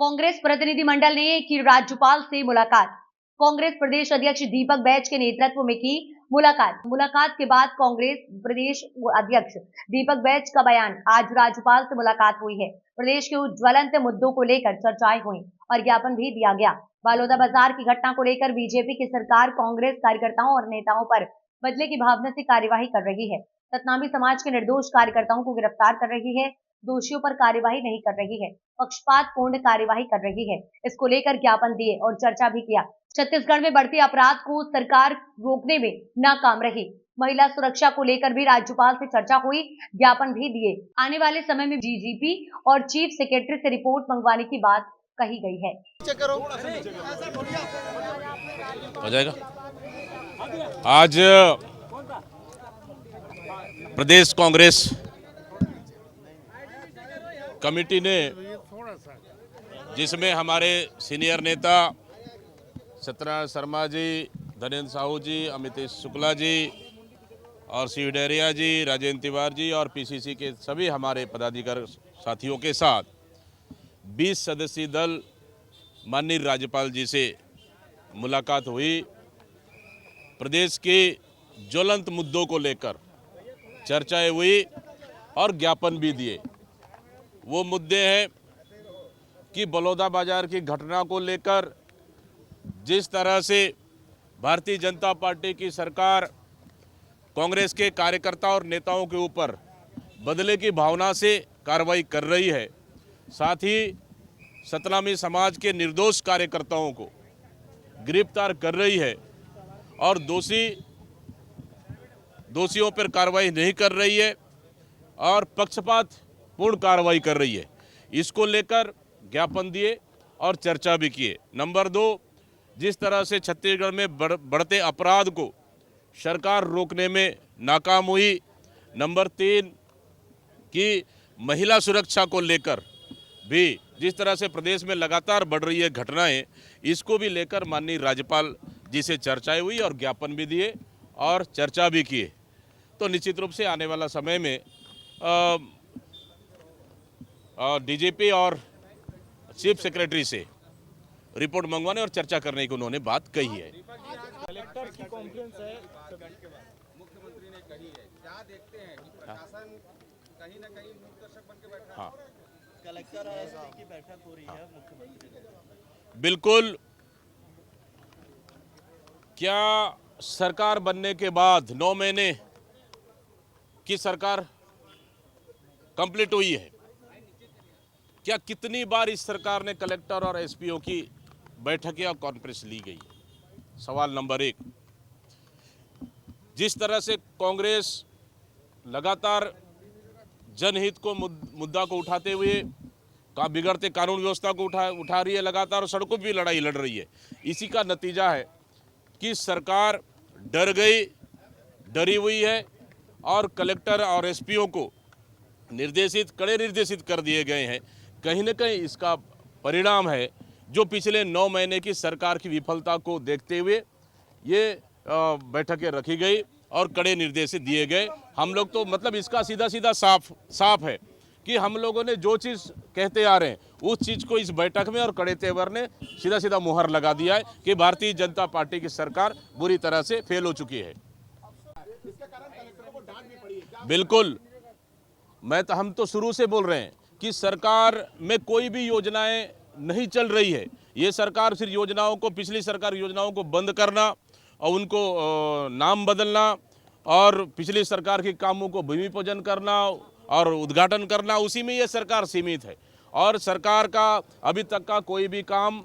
कांग्रेस प्रतिनिधिमंडल ने की राज्यपाल से मुलाकात। कांग्रेस प्रदेश अध्यक्ष दीपक बैज के नेतृत्व में की मुलाकात के बाद कांग्रेस प्रदेश अध्यक्ष दीपक बैज का बयान। आज राज्यपाल से मुलाकात हुई है। प्रदेश के ज्वलंत मुद्दों को लेकर चर्चाएं हुई और ज्ञापन भी दिया गया। बालोदा बाजार की घटना को लेकर बीजेपी की सरकार कांग्रेस कार्यकर्ताओं और नेताओं पर बदले की भावना से कार्यवाही कर रही है। सतनामी समाज के निर्दोष कार्यकर्ताओं को गिरफ्तार कर रही है, दोषियों पर कार्यवाही नहीं कर रही है, पक्षपात पूर्ण कार्यवाही कर रही है। इसको लेकर ज्ञापन दिए और चर्चा भी किया। छत्तीसगढ़ में बढ़ते अपराध को सरकार रोकने में नाकाम रही। महिला सुरक्षा को लेकर भी राज्यपाल से चर्चा हुई, ज्ञापन भी दिए। आने वाले समय में डीजीपी और चीफ सेक्रेटरी से रिपोर्ट मंगवाने की बात कही गई है। हो जाएगा। आज प्रदेश कांग्रेस कमेटी ने, जिसमें हमारे सीनियर नेता सत्यनारायण शर्मा जी, धनेन्द्र साहू जी, अमितेश शुक्ला जी और शिव डहरिया जी, राजेंद्र तिवारी जी और पीसीसी के सभी हमारे पदाधिकारी साथियों के साथ 20 सदस्यीय दल माननीय राज्यपाल जी से मुलाकात हुई। प्रदेश के ज्वलंत मुद्दों को लेकर चर्चाएं हुई और ज्ञापन भी दिए। वो मुद्दे हैं कि बलौदा बाजार की घटना को लेकर जिस तरह से भारतीय जनता पार्टी की सरकार कांग्रेस के कार्यकर्ता और नेताओं के ऊपर बदले की भावना से कार्रवाई कर रही है, साथ ही सतनामी समाज के निर्दोष कार्यकर्ताओं को गिरफ्तार कर रही है और दोषियों पर कार्रवाई नहीं कर रही है और पक्षपात पूर्ण कार्रवाई कर रही है। इसको लेकर ज्ञापन दिए और चर्चा भी किए। नंबर 2, जिस तरह से छत्तीसगढ़ में बढ़ते अपराध को सरकार रोकने में नाकाम हुई। नंबर 3, कि महिला सुरक्षा को लेकर भी जिस तरह से प्रदेश में लगातार बढ़ रही है घटनाएं, इसको भी लेकर माननीय राज्यपाल जी से चर्चाएं हुई और ज्ञापन भी दिए और चर्चा भी किए। तो निश्चित रूप से आने वाला समय में डीजीपी और चीफ सेक्रेटरी से रिपोर्ट मंगवाने और चर्चा करने की उन्होंने बात कही है। कलेक्टर की कॉन्फ्रेंस है, मुख्यमंत्री ने कही है, क्या देखते हैं कि प्रशासन कहीं ना कहीं मुख्य बन के बैठा है। हाँ, कलेक्टर और एसपी की बैठक हो रही है मुख्यमंत्री ने। बिल्कुल। क्या सरकार बनने के बाद 9 महीने की सरकार कंप्लीट हुई है, क्या कितनी बार इस सरकार ने कलेक्टर और एसपीओ की बैठकें और कॉन्फ्रेंस ली गई? सवाल नंबर 1। जिस तरह से कांग्रेस लगातार जनहित को मुद्दा को उठाते हुए बिगड़ते कानून व्यवस्था को उठा रही है लगातार और सड़कों पर भी लड़ाई लड़ रही है, इसी का नतीजा है कि सरकार डरी हुई है और कलेक्टर और एसपीओ को कड़े निर्देशित कर दिए गए हैं। कहीं न कहीं इसका परिणाम है जो पिछले 9 महीने की सरकार की विफलता को देखते हुए ये बैठकें रखी गई और कड़े निर्देश दिए गए। हम लोग तो मतलब इसका सीधा साफ है कि हम लोगों ने जो चीज़ कहते आ रहे हैं उस चीज़ को इस बैठक में और कड़े तेवर ने सीधा मुहर लगा दिया है कि भारतीय जनता पार्टी की सरकार बुरी तरह से फेल हो चुकी है। बिल्कुल, हम तो शुरू से बोल रहे हैं कि सरकार में कोई भी योजनाएं नहीं चल रही है। ये सरकार सिर्फ पिछली सरकार योजनाओं को बंद करना और उनको नाम बदलना और पिछली सरकार के कामों को भूमि पूजन करना और उद्घाटन करना, उसी में ये सरकार सीमित है। और सरकार का अभी तक का कोई भी काम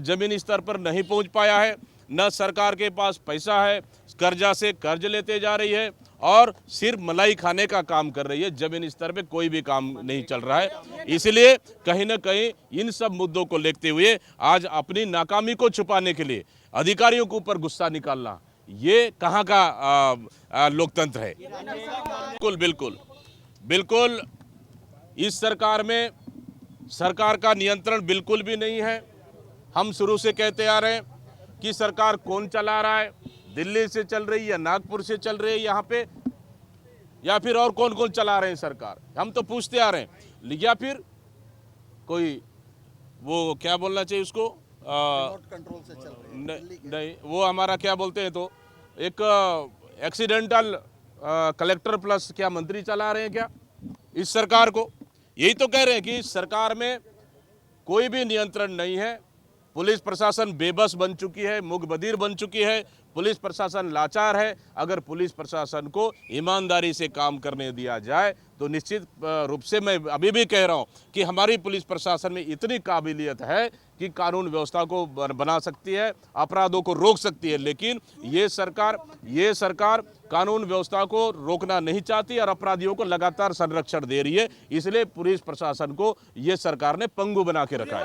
जमीनी स्तर पर नहीं पहुंच पाया है। न सरकार के पास पैसा है, कर्जा से कर्ज लेते जा रही है और सिर्फ मलाई खाने का काम कर रही है। जमीनी स्तर पे कोई भी काम नहीं चल रहा है। इसलिए कहीं न कहीं इन सब मुद्दों को लेते हुए आज अपनी नाकामी को छुपाने के लिए अधिकारियों के ऊपर गुस्सा निकालना, ये कहाँ का लोकतंत्र है? बिल्कुल इस सरकार में सरकार का नियंत्रण बिल्कुल भी नहीं है। हम शुरू से कहते आ रहे हैं कि सरकार कौन चला रहा है, दिल्ली से चल रही है या नागपुर से चल रही है यहाँ पे, या फिर और कौन कौन चला रहे हैं सरकार, हम तो पूछते आ रहे हैं। या फिर कोई वो क्या बोलना चाहिए उसको कंट्रोल से चल रही है। नहीं, वो हमारा क्या बोलते हैं, तो एक एक्सीडेंटल कलेक्टर प्लस क्या मंत्री चला रहे हैं क्या इस सरकार को। यही तो कह रहे हैं कि इस सरकार में कोई भी नियंत्रण नहीं है। पुलिस प्रशासन बेबस बन चुकी है, मूक बधिर बन चुकी है, पुलिस प्रशासन लाचार है। अगर पुलिस प्रशासन को ईमानदारी से काम करने दिया जाए तो निश्चित रूप से मैं अभी भी कह रहा हूं कि हमारी पुलिस प्रशासन में इतनी काबिलियत है कि कानून व्यवस्था को बना सकती है, अपराधों को रोक सकती है। लेकिन ये सरकार कानून व्यवस्था को रोकना नहीं चाहती और अपराधियों को लगातार संरक्षण दे रही है। इसलिए पुलिस प्रशासन को ये सरकार ने पंगु बना के रखा है।